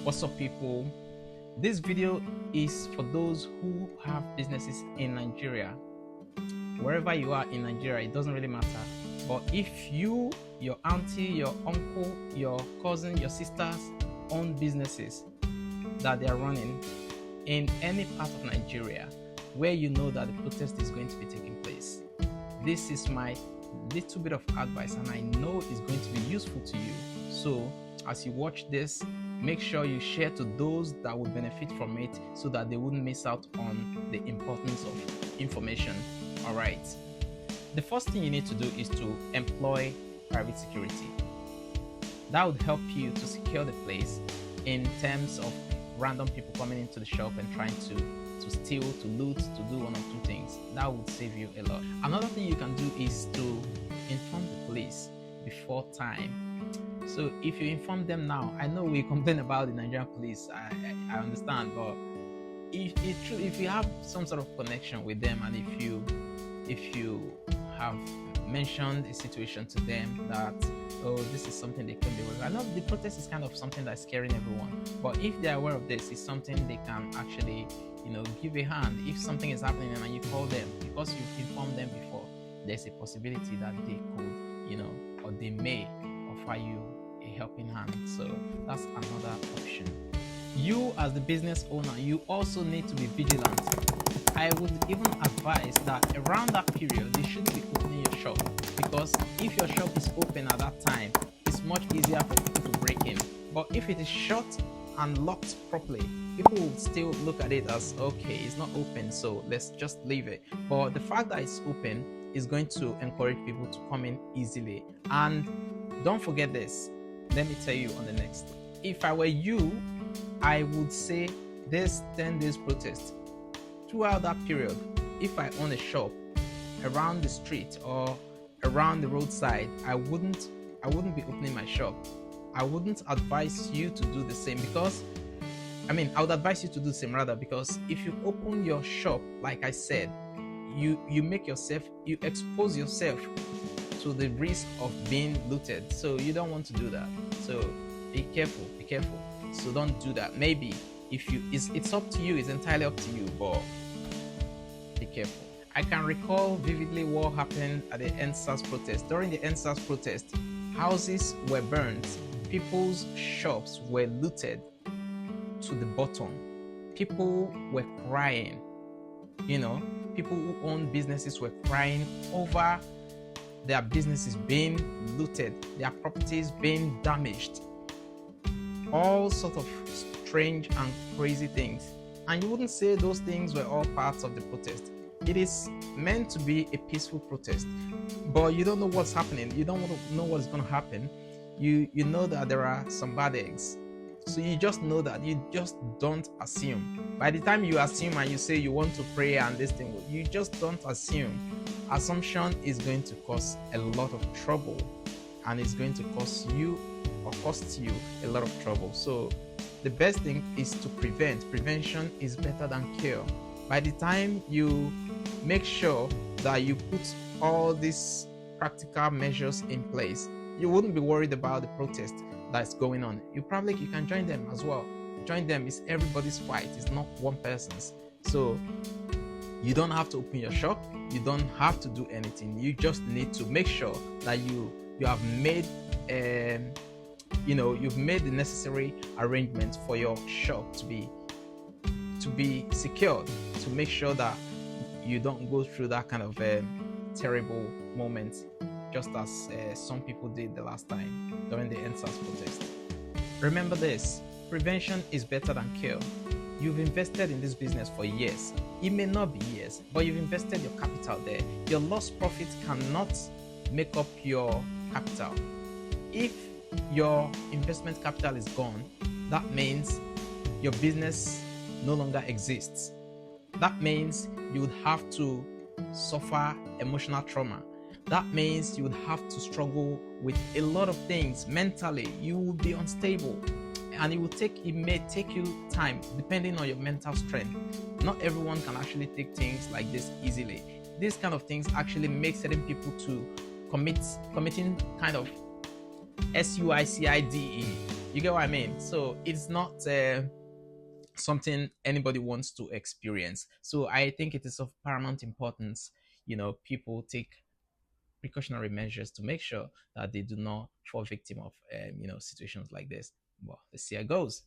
What's up, people? This video is for those who have businesses in Nigeria. Wherever you are in Nigeria, it doesn't really matter. But if you, your auntie, your uncle, your cousin, your sisters own businesses that they are running in any part of Nigeria where you know that the protest is going to be taking place, this is my little bit of advice, and I know it's going to be useful to you. So as you watch this, make sure you share to those that will benefit from it so that they wouldn't miss out on the importance of information. All right. The first thing you need to do is to employ private security. That would help you to secure the place in terms of random people coming into the shop and trying to steal, to loot, to do one or two things. That would save you a lot. Another thing you can do is to inform the police before time. So if you inform them now, I know we complain about the Nigerian police, I understand, but if you have some sort of connection with them, and if you have mentioned a situation to them that, oh, this is something they can be aware of. I know the protest is kind of something that's scaring everyone, but if they're aware of this, it's something they can actually, give a hand. If something is happening and you call them, because you've informed them before, there's a possibility that they could, or they may offer you a helping hand. So that's another option. You as the business owner, you also need to be vigilant. I would even advise that around that period, you shouldn't be opening your shop, because if your shop is open at that time, it's much easier for people to break in. But if it is shut and locked properly, people will still look at it as, okay, it's not open, so let's just leave it. But the fact that it's open is going to encourage people to come in easily. And don't forget this, let me tell you on the next. If I were you, I would say this 10 days protest, throughout that period, if I own a shop around the street or around the roadside, I wouldn't be opening my shop. I wouldn't advise you to do the same, because I would advise you to do the same rather, because if you open your shop, like I said, you expose yourself to the risk of being looted. So you don't want to do that. So be careful. So don't do that. Maybe if it's up to you, it's entirely up to you, but be careful. I can recall vividly what happened at the NSAS protest. During the NSAS protest, houses were burned, people's shops were looted to the bottom. People were crying. People who own businesses were crying over their businesses being looted, their properties being damaged. All sorts of strange and crazy things. And you wouldn't say those things were all parts of the protest. It is meant to be a peaceful protest, but you don't know what's happening. You don't know what's going to happen. You know that there are some bad eggs. So you just know that. You just don't assume. By the time you assume and you say you want to pray and this thing, you just don't assume. Assumption is going to cause a lot of trouble, and it's going to cost you a lot of trouble. So the best thing is to prevent. Prevention is better than cure. By the time you make sure that you put all these practical measures in place, you wouldn't be worried about the protest that's going on. You can join them as well. Join them. It's everybody's fight. It's not one person's. So you don't have to open your shop. You don't have to do anything. You just need to make sure that you have made you've made the necessary arrangements for your shop to be secured, to make sure that you don't go through that kind of terrible moment, just as some people did the last time during the NSAS protest. Remember this, prevention is better than cure. You've invested in this business for years. It may not be years, but you've invested your capital there. Your lost profits cannot make up your capital. If your investment capital is gone, that means your business no longer exists. That means you would have to suffer emotional trauma. That means you would have to struggle with a lot of things mentally. You will be unstable, and it may take you time depending on your mental strength. Not everyone can actually take things like this easily. These kind of things actually make certain people to committing kind of SUICIDE, You get what I mean? So it's not something anybody wants to experience. So I think it is of paramount importance, people take precautionary measures to make sure that they do not fall victim of situations like this. Well, let's see how it goes.